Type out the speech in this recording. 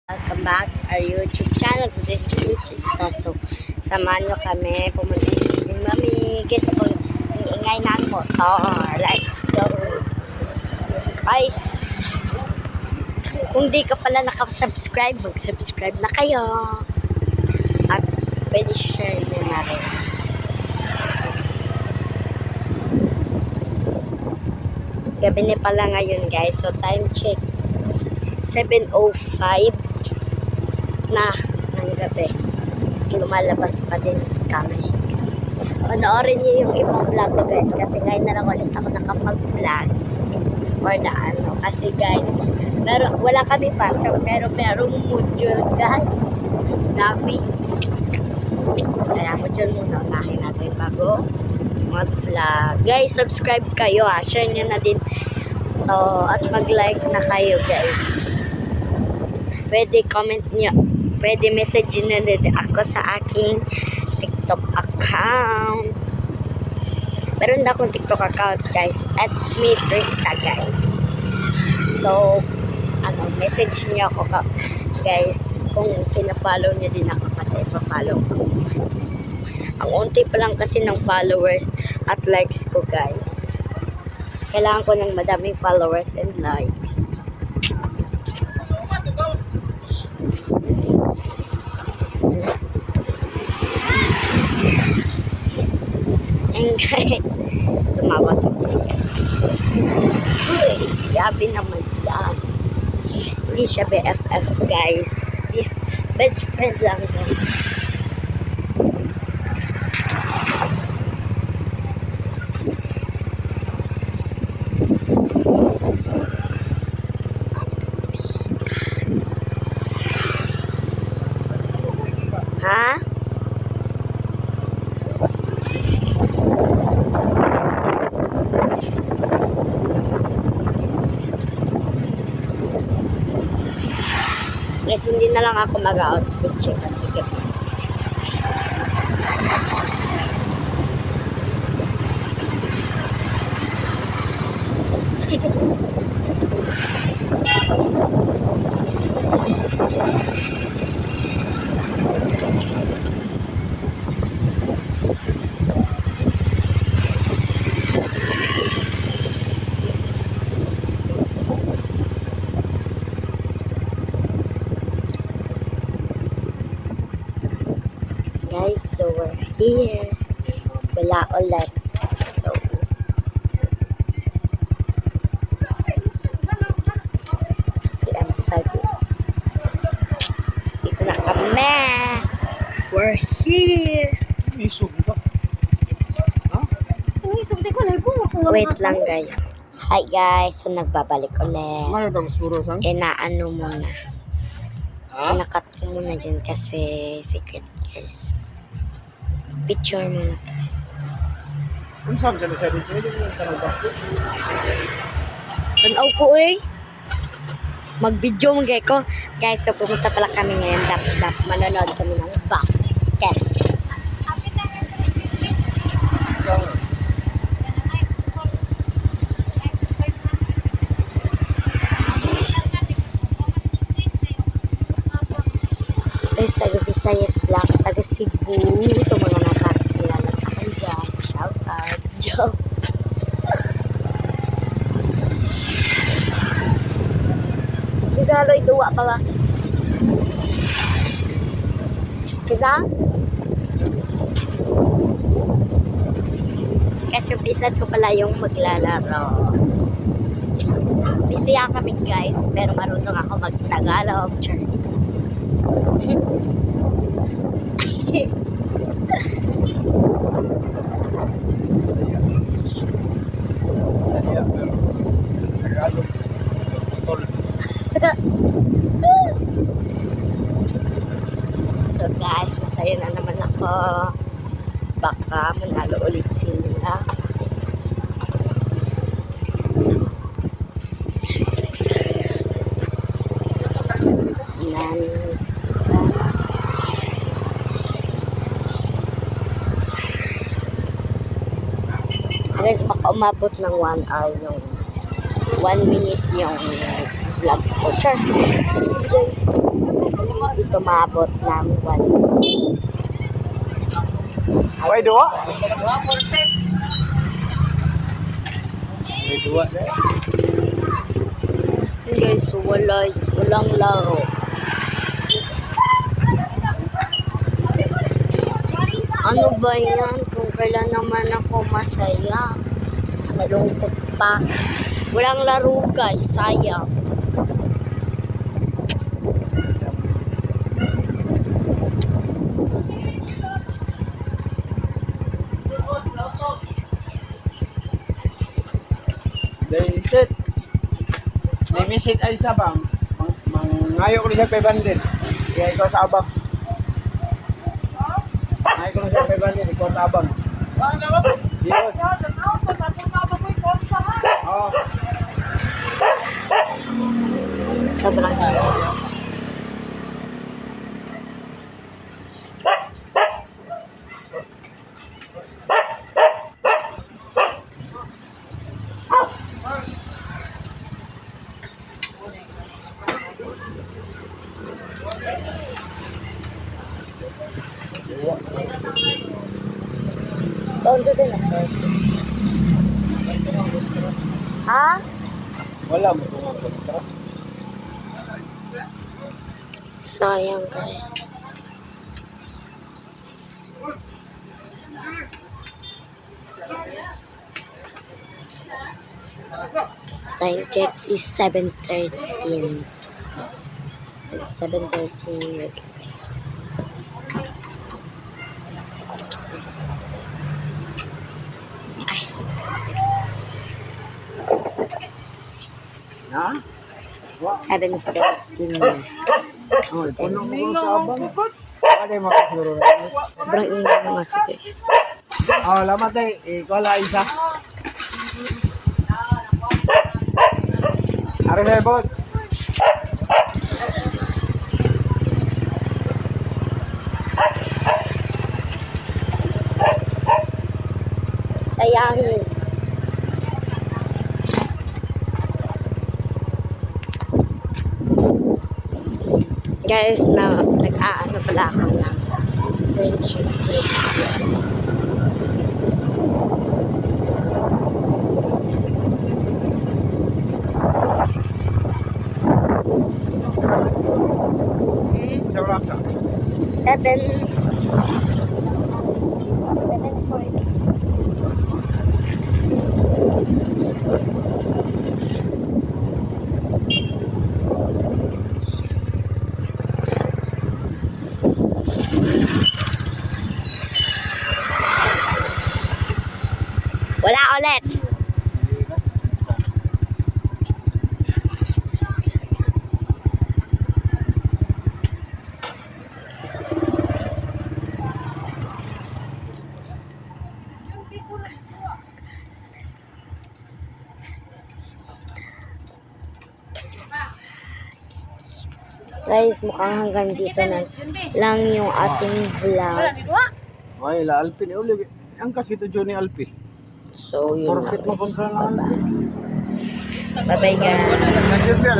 Welcome back our YouTube channel. So this is Luchis. So samahan nyo kami pumunta ni Mami. Guess ako yung ingay ng motor. Let's go. Guys, kung di ka pala nakasubscribe, mag-subscribe na kayo. At pwede share nyo na rin. Gabi na pala ngayon guys. So time check 7:05 na ng gabi. Lumalabas pa din kami. Panoorin niyo yung ibang vlog ko guys kasi ngayon na lang ulit ako nakapag-vlog or na ano. Kasi guys, pero wala kami pasok pero merong module guys. Dami. Kaya module muna unahin natin bago mag-vlog. Guys, subscribe kayo ha. Share nyo na din to at mag-like na kayo guys. Pwede comment nyo. Pwede message nyo na din ako sa aking TikTok account. Meron na akong TikTok account guys. It's me Trista guys. So, message nyo ako guys kung fina-follow nyo din ako kasi ipa-follow ko. Ang unti pa lang kasi ng followers at likes ko guys. Kailangan ko ng madaming followers and likes. And guys, tumawag ako. Uy, yabi naman yan. Hindi siya BFF guys. Best friend lang guys. Ha? Guys, hindi na lang ako mag-outfit check kasi gabi. Guys, so we're here. Wala ulit. So, dito na kami. We're here. Wait lang guys. Hi guys. So, nagbabalik ulit. Inaano muna. Nakat ko muna dyan kasi secret guys. Picture muna tayo. Tanaw ko eh. Mag-video mga ko. Guys, so pumunta pala kami ngayon. Dap manonood kami ng basket. Guys, taga Visayas Black, taga Cebu. So mga nakakilala sa akin dyan. Shout out. Joke. Kisa haloy duwa pa ba? Kisa? Kasi yung pinsan ko pala yung maglalaro. Bisaya kami guys, pero marunong ako mag-Tagalog. So guys, masaya na naman ako. Baka manalo ulit sila. Nanis kita. Guys, baka umabot ng 1 hour yung 1 minute yung vlog ko. Char. Guys. tumabot ng 1. Ay, dua? Ay, dua. Guys, so walang laro. Ano ba yan? Kung kailan naman ako masaya. Nalungkot pa. Walang laro guys, sayang. Dahil set. Nimisit ay sabang. Ngayon ko na siya 500. Kaya ikaw sa abang. Ngayon ko na siya 500. Ikaw sa abang. Diyos. Oo. Sobrang hirap. Taon sa din ako. Ha? Wala mo kung kontra. Sayang guys. Time check is 7:13. 7:13. Ha? 7:14. Oh, puno mo sa abang. Ano yung makasuro? Sobrang ingay ng aso guys. Oh, lamat eh. Ikaw lang isa. Ari na boss. Sayangin. Guys, nag-aano pala ako ng friendship bracelet. Sa rasa. 7:40. Wala ulit. Guys, mukhang hanggang dito na lang yung ating vlog. Ay, la Alpi ni uli. Ang kasi ito Johnny Alpi. So, yun Porkit mo lang. kontra na Alpi. Bye-bye guys. Nandiyan ba?